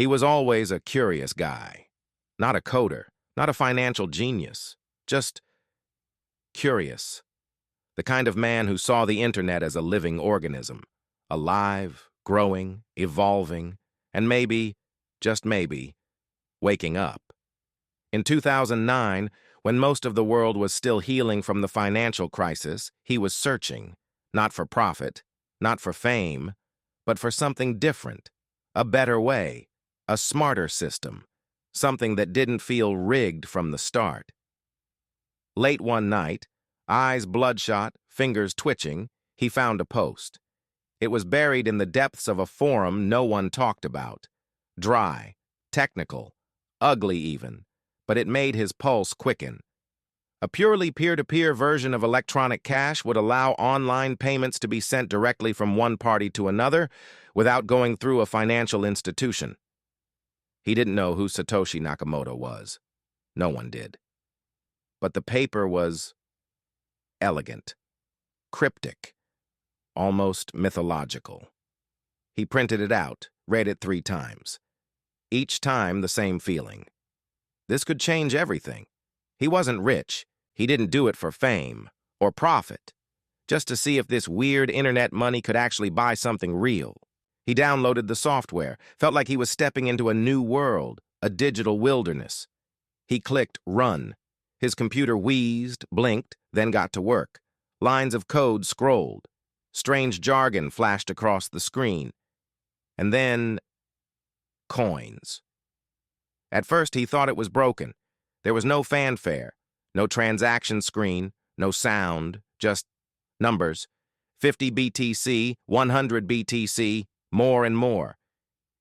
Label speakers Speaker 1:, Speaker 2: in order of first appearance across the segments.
Speaker 1: He was always a curious guy. Not a coder, not a financial genius, just curious. The kind of man who saw the internet as a living organism, alive, growing, evolving, and maybe, just maybe, waking up. In 2009, when most of the world was still healing from the financial crisis, he was searching, not for profit, not for fame, but for something different, a better way, a smarter system, something that didn't feel rigged from the start. Late one night, eyes bloodshot, fingers twitching, he found a post. It was buried in the depths of a forum no one talked about. Dry, technical, ugly even, but it made his pulse quicken. A purely peer-to-peer version of electronic cash would allow online payments to be sent directly from one party to another without going through a financial institution. He didn't know who Satoshi Nakamoto was. No one did. But the paper was elegant, cryptic, almost mythological. He printed it out, read it 3 times. Each time the same feeling. This could change everything. He wasn't rich. He didn't do it for fame or profit, just to see if this weird internet money could actually buy something real. He downloaded the software, felt like he was stepping into a new world, a digital wilderness. He clicked run. His computer wheezed, blinked, then got to work. Lines of code scrolled. Strange jargon flashed across the screen. And then, coins. At first he thought it was broken. There was no fanfare, no transaction screen, no sound, just numbers. 50 BTC, 100 BTC, more and more.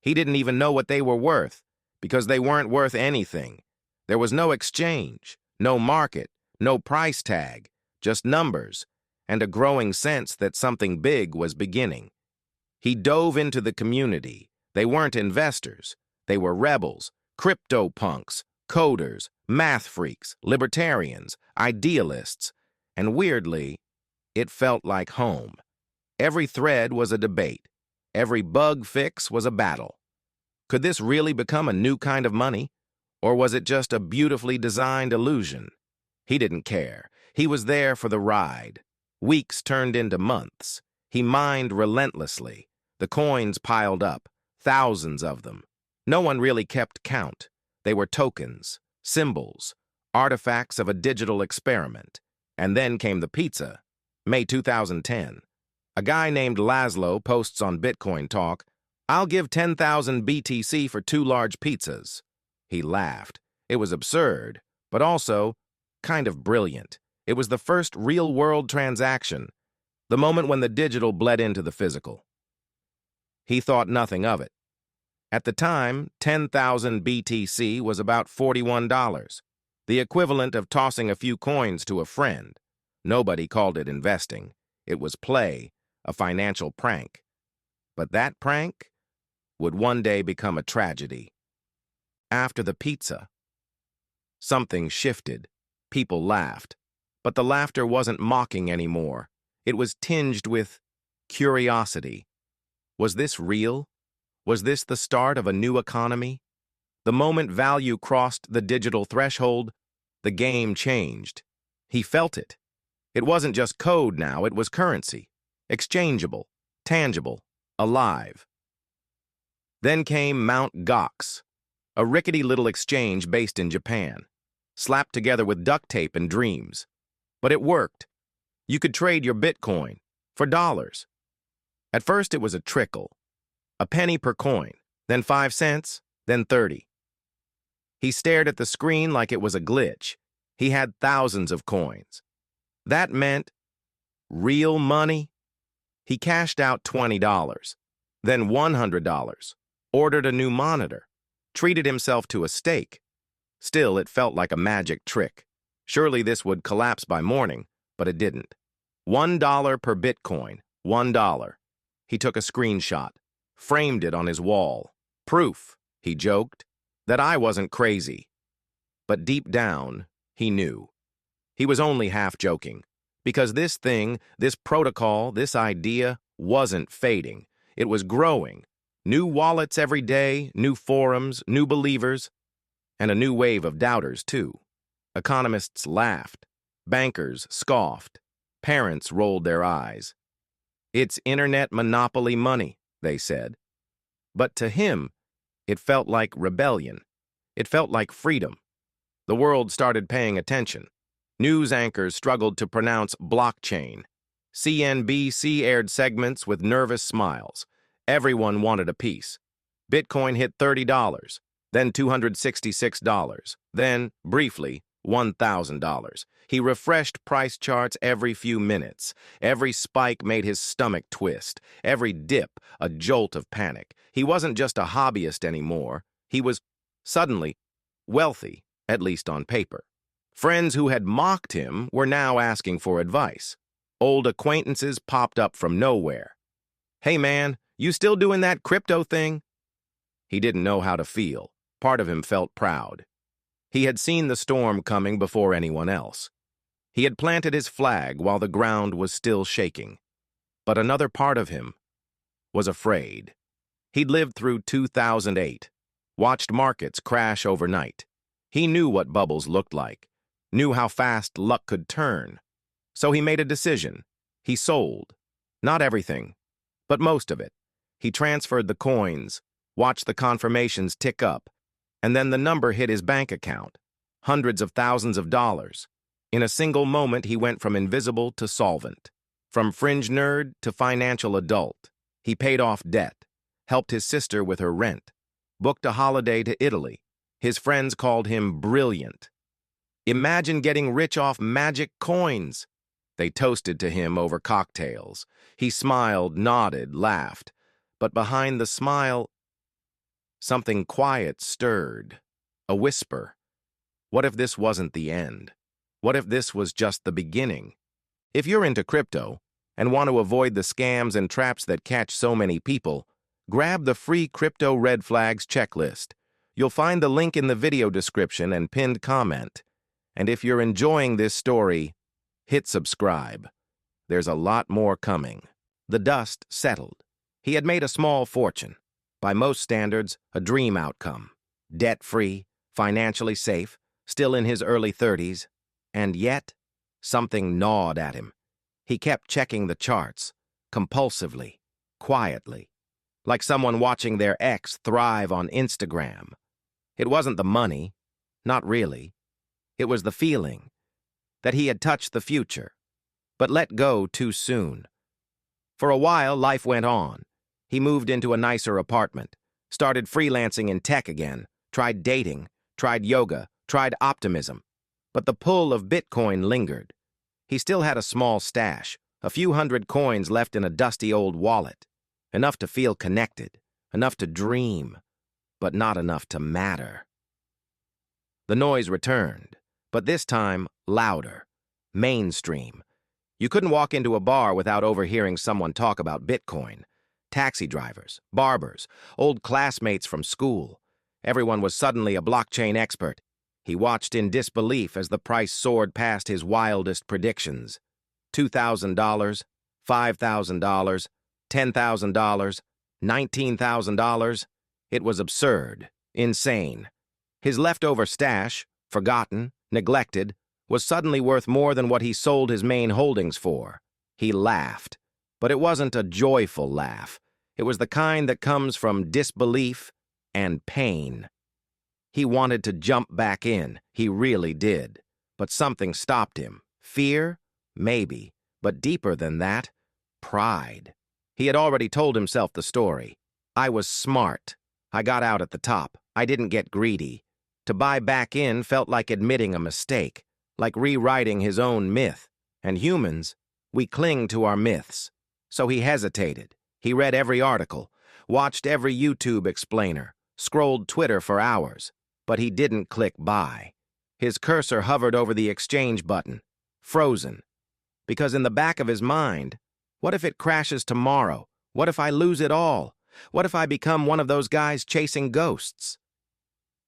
Speaker 1: He didn't even know what they were worth, because they weren't worth anything. There was no exchange, no market, no price tag, just numbers, and a growing sense that something big was beginning. He dove into the community. They weren't investors. They were rebels, crypto punks, coders, math freaks, libertarians, idealists, and weirdly, it felt like home. Every thread was a debate. Every bug fix was a battle. Could this really become a new kind of money? Or was it just a beautifully designed illusion? He didn't care. He was there for the ride. Weeks turned into months. He mined relentlessly. The coins piled up, thousands of them. No one really kept count. They were tokens, symbols, artifacts of a digital experiment. And then came the pizza. May 2010. A guy named Laszlo posts on Bitcoin Talk, "I'll give 10,000 BTC for 2 large pizzas." He laughed. It was absurd, but also kind of brilliant. It was the first real-world transaction, the moment when the digital bled into the physical. He thought nothing of it. At the time, 10,000 BTC was about $41, the equivalent of tossing a few coins to a friend. Nobody called it investing. It was play, a financial prank. But that prank would one day become a tragedy. After the pizza, something shifted. People laughed. But the laughter wasn't mocking anymore. It was tinged with curiosity. Was this real? Was this the start of a new economy? The moment value crossed the digital threshold, the game changed. He felt it. It wasn't just code now, it was currency. Exchangeable, tangible, alive. Then came Mt. Gox, a rickety little exchange based in Japan, slapped together with duct tape and dreams. But it worked. You could trade your Bitcoin for dollars. At first it was a trickle. A penny per coin, then 5 cents, then 30. He stared at the screen like it was a glitch. He had thousands of coins. That meant real money. He cashed out $20, then $100, ordered a new monitor, treated himself to a steak. Still, it felt like a magic trick. Surely this would collapse by morning, but it didn't. $1 per Bitcoin, $1. He took a screenshot, framed it on his wall. Proof, he joked, that I wasn't crazy. But deep down, he knew. He was only half joking, because this thing, this protocol, this idea wasn't fading. It was growing. New wallets every day, new forums, new believers, and a new wave of doubters, too. Economists laughed. Bankers scoffed. Parents rolled their eyes. It's internet monopoly money, they said. But to him, it felt like rebellion. It felt like freedom. The world started paying attention. News anchors struggled to pronounce blockchain. CNBC aired segments with nervous smiles. Everyone wanted a piece. Bitcoin hit $30, then $266, then, briefly, $1,000. He refreshed price charts every few minutes. Every spike made his stomach twist. Every dip, a jolt of panic. He wasn't just a hobbyist anymore. He was, suddenly, wealthy, at least on paper. Friends who had mocked him were now asking for advice. Old acquaintances popped up from nowhere. "Hey man, you still doing that crypto thing?" He didn't know how to feel. Part of him felt proud. He had seen the storm coming before anyone else. He had planted his flag while the ground was still shaking. But another part of him was afraid. He'd lived through 2008, watched markets crash overnight. He knew what bubbles looked like, knew how fast luck could turn. So he made a decision. He sold. Not everything, but most of it. He transferred the coins, watched the confirmations tick up, and then the number hit his bank account. Hundreds of thousands of dollars. In a single moment, he went from invisible to solvent. From fringe nerd to financial adult. He paid off debt, helped his sister with her rent, booked a holiday to Italy. His friends called him brilliant. Imagine getting rich off magic coins. They toasted to him over cocktails. He smiled, nodded, laughed. But behind the smile, something quiet stirred. A whisper. What if this wasn't the end? What if this was just the beginning? If you're into crypto and want to avoid the scams and traps that catch so many people, grab the free Crypto Red Flags checklist. You'll find the link in the video description and pinned comment. And if you're enjoying this story, hit subscribe. There's a lot more coming. The dust settled. He had made a small fortune. By most standards, a dream outcome. Debt-free, financially safe, still in his early 30s. And yet, something gnawed at him. He kept checking the charts, compulsively, quietly, like someone watching their ex thrive on Instagram. It wasn't the money, not really. It was the feeling that he had touched the future, but let go too soon. For a while, life went on. He moved into a nicer apartment, started freelancing in tech again, tried dating, tried yoga, tried optimism. But the pull of Bitcoin lingered. He still had a small stash, a few hundred coins left in a dusty old wallet. Enough to feel connected, enough to dream, but not enough to matter. The noise returned, but this time louder, mainstream. You couldn't walk into a bar without overhearing someone talk about Bitcoin. Taxi drivers, barbers, old classmates from school. Everyone was suddenly a blockchain expert. He watched in disbelief as the price soared past his wildest predictions. $2,000, $5,000, $10,000, $19,000. It was absurd, insane. His leftover stash, forgotten, neglected, was suddenly worth more than what he sold his main holdings for. He laughed, but it wasn't a joyful laugh. It was the kind that comes from disbelief and pain. He wanted to jump back in, he really did. But something stopped him. Fear? Maybe. But deeper than that, pride. He had already told himself the story. I was smart. I got out at the top. I didn't get greedy. To buy back in felt like admitting a mistake, like rewriting his own myth. And humans, we cling to our myths. So he hesitated. He read every article, watched every YouTube explainer, scrolled Twitter for hours. But he didn't click buy. His cursor hovered over the exchange button, frozen. Because in the back of his mind, what if it crashes tomorrow? What if I lose it all? What if I become one of those guys chasing ghosts?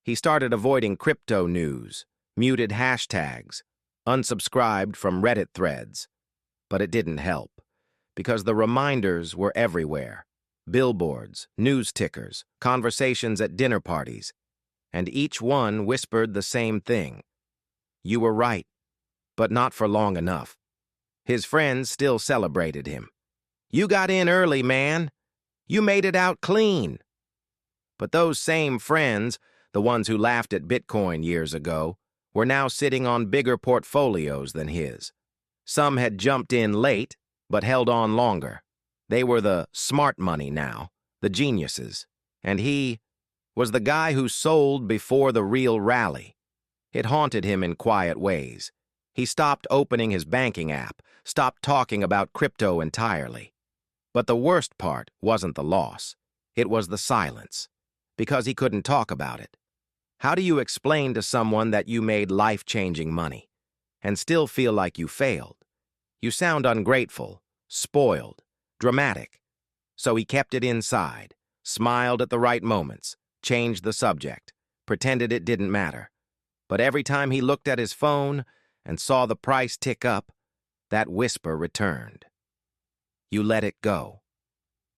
Speaker 1: He started avoiding crypto news, muted hashtags, unsubscribed from Reddit threads. But it didn't help, because the reminders were everywhere. Billboards, news tickers, conversations at dinner parties, and each one whispered the same thing. You were right, but not for long enough. His friends still celebrated him. You got in early, man. You made it out clean. But those same friends, the ones who laughed at Bitcoin years ago, were now sitting on bigger portfolios than his. Some had jumped in late, but held on longer. They were the smart money now, the geniuses. And he was the guy who sold before the real rally. It haunted him in quiet ways. He stopped opening his banking app, stopped talking about crypto entirely. But the worst part wasn't the loss. It was the silence, because he couldn't talk about it. How do you explain to someone that you made life-changing money and still feel like you failed? You sound ungrateful, spoiled, dramatic. So he kept it inside, smiled at the right moments, changed the subject, pretended it didn't matter. But every time he looked at his phone and saw the price tick up, that whisper returned. You let it go.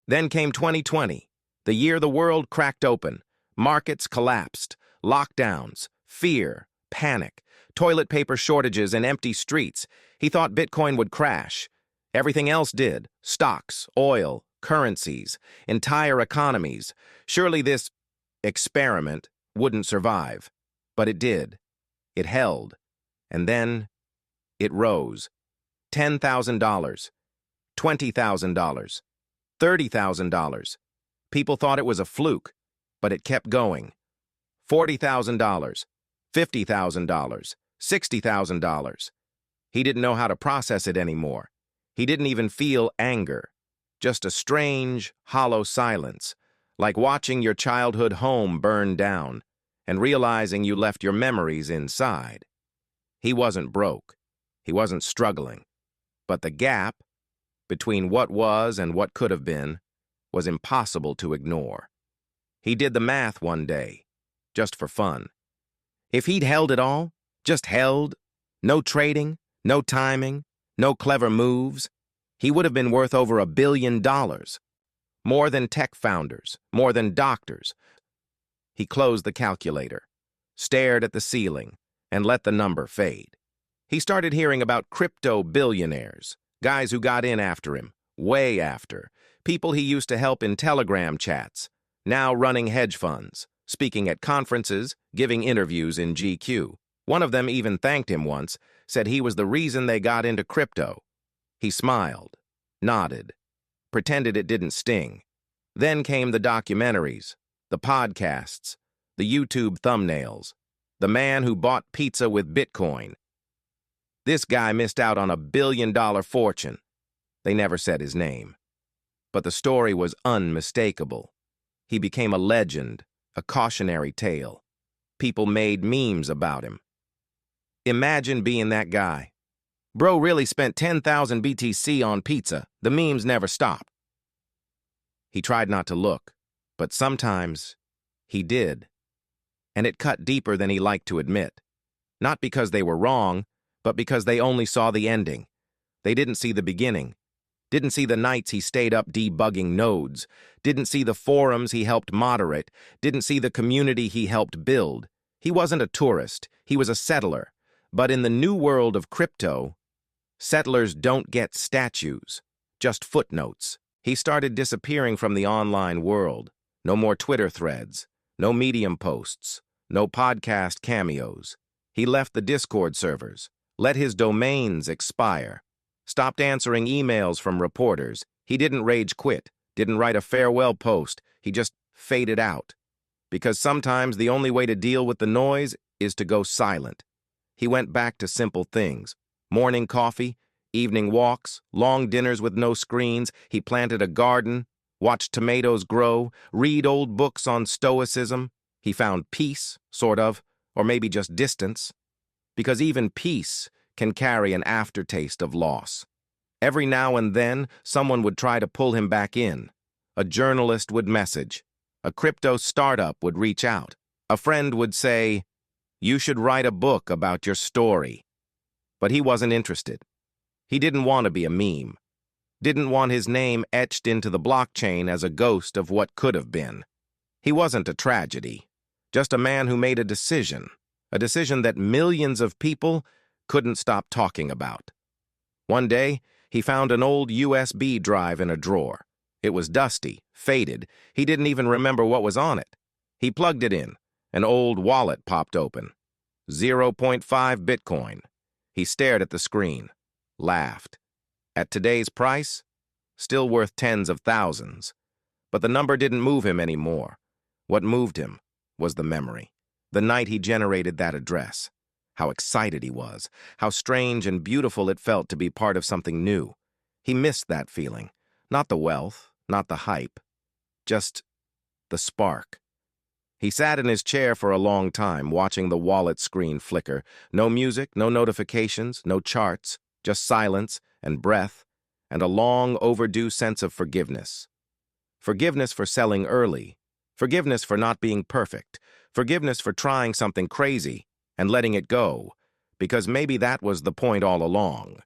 Speaker 1: Then came 2020, the year the world cracked open. Markets collapsed, lockdowns, fear, panic, toilet paper shortages, and empty streets. He thought Bitcoin would crash. Everything else did. Stocks, oil, currencies, entire economies. Surely this experiment wouldn't survive. But it did. It held. And then it rose. $10,000, $20,000, $30,000. People thought it was a fluke, but it kept going. $40,000, $50,000, $60,000. He didn't know how to process it anymore. He didn't even feel anger, just a strange, hollow silence, like watching your childhood home burn down and realizing you left your memories inside. He wasn't broke. He wasn't struggling. But the gap between what was and what could have been was impossible to ignore. He did the math one day, just for fun. If he'd held it all, just held, no trading, no timing, no clever moves, he would have been worth over $1 billion. More than tech founders, more than doctors. He closed the calculator, stared at the ceiling, and let the number fade. He started hearing about crypto billionaires, guys who got in after him, way after, people he used to help in Telegram chats, now running hedge funds, speaking at conferences, giving interviews in GQ. One of them even thanked him once, said he was the reason they got into crypto. He smiled, nodded, pretended it didn't sting. Then came the documentaries, the podcasts, the YouTube thumbnails, the man who bought pizza with Bitcoin. This guy missed out on $1 billion fortune. They never said his name. But the story was unmistakable. He became a legend, a cautionary tale. People made memes about him. Imagine being that guy. Bro really spent 10,000 BTC on pizza. The memes never stopped. He tried not to look, but sometimes he did. And it cut deeper than he liked to admit. Not because they were wrong, but because they only saw the ending. They didn't see the beginning. Didn't see the nights he stayed up debugging nodes. Didn't see the forums he helped moderate. Didn't see the community he helped build. He wasn't a tourist. He was a settler. But in the new world of crypto, settlers don't get statues, just footnotes. He started disappearing from the online world. No more Twitter threads, no Medium posts, no podcast cameos. He left the Discord servers, let his domains expire, stopped answering emails from reporters. He didn't rage quit, didn't write a farewell post. He just faded out. Because sometimes the only way to deal with the noise is to go silent. He went back to simple things. Morning coffee, evening walks, long dinners with no screens. He planted a garden, watched tomatoes grow, read old books on stoicism. He found peace, sort of, or maybe just distance. Because even peace can carry an aftertaste of loss. Every now and then, someone would try to pull him back in. A journalist would message. A crypto startup would reach out. A friend would say, "You should write a book about your story." But he wasn't interested. He didn't want to be a meme. didn't want his name etched into the blockchain as a ghost of what could have been. He wasn't a tragedy, just a man who made a decision that millions of people couldn't stop talking about. One day, he found an old USB drive in a drawer. It was dusty, faded. He didn't even remember what was on it. He plugged it in. An old wallet popped open. 0.5 Bitcoin. He stared at the screen, laughed. At today's price, still worth tens of thousands. But the number didn't move him anymore. What moved him was the memory. The night he generated that address. How excited he was. How strange and beautiful it felt to be part of something new. He missed that feeling. Not the wealth, not the hype. Just the spark. He sat in his chair for a long time, watching the wallet screen flicker. No music, no notifications, no charts, just silence and breath, and a long overdue sense of forgiveness. Forgiveness for selling early. Forgiveness for not being perfect. Forgiveness for trying something crazy and letting it go, because maybe that was the point all along.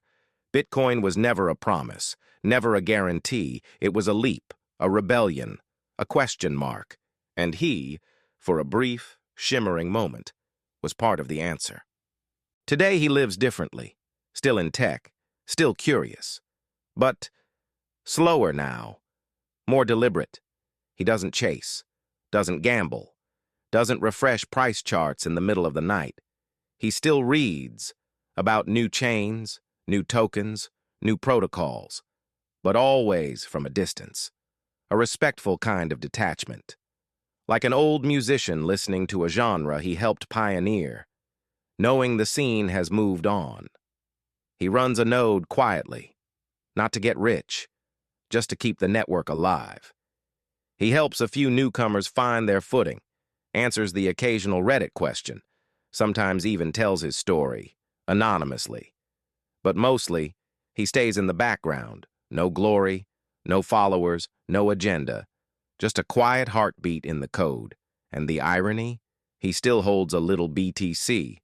Speaker 1: Bitcoin was never a promise, never a guarantee. It was a leap, a rebellion, a question mark. And he, for a brief, shimmering moment, was part of the answer. Today he lives differently, still in tech, still curious, but slower now, more deliberate. He doesn't chase, doesn't gamble, doesn't refresh price charts in the middle of the night. He still reads about new chains, new tokens, new protocols, but always from a distance, a respectful kind of detachment. Like an old musician listening to a genre he helped pioneer, knowing the scene has moved on. He runs a node quietly, not to get rich, just to keep the network alive. He helps a few newcomers find their footing, answers the occasional Reddit question, sometimes even tells his story, anonymously. But mostly, he stays in the background. No glory, no followers, no agenda. Just a quiet heartbeat in the code. And the irony? He still holds a little BTC.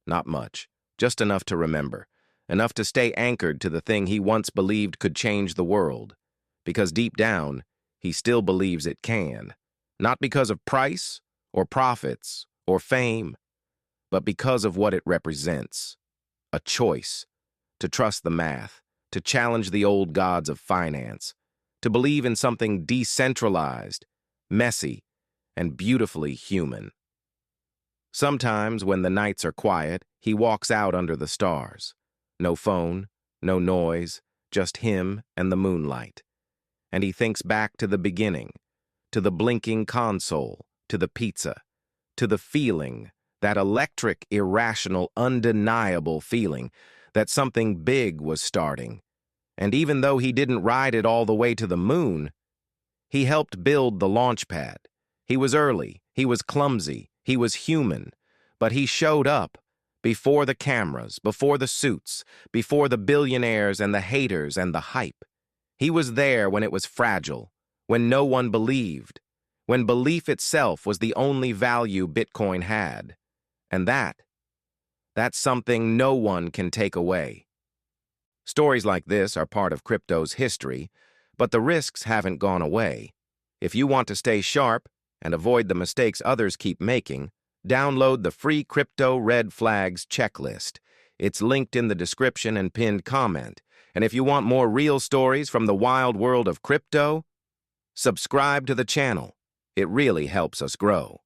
Speaker 1: Not much, just enough to remember. Enough to stay anchored to the thing he once believed could change the world. Because deep down, he still believes it can. Not because of price, or profits, or fame, but because of what it represents. A choice. To trust the math, to challenge the old gods of finance, to believe in something decentralized, messy, and beautifully human. Sometimes, when the nights are quiet, he walks out under the stars. No phone, no noise, just him and the moonlight. And he thinks back to the beginning, to the blinking console, to the pizza, to the feeling, that electric, irrational, undeniable feeling that something big was starting. And even though he didn't ride it all the way to the moon, he helped build the launch pad. He was early, he was clumsy, he was human, but he showed up before the cameras, before the suits, before the billionaires and the haters and the hype. He was there when it was fragile, when no one believed, when belief itself was the only value Bitcoin had. And that's something no one can take away. Stories like this are part of crypto's history, but the risks haven't gone away. If you want to stay sharp and avoid the mistakes others keep making, download the free Crypto Red Flags checklist. It's linked in the description and pinned comment. And if you want more real stories from the wild world of crypto, subscribe to the channel. It really helps us grow.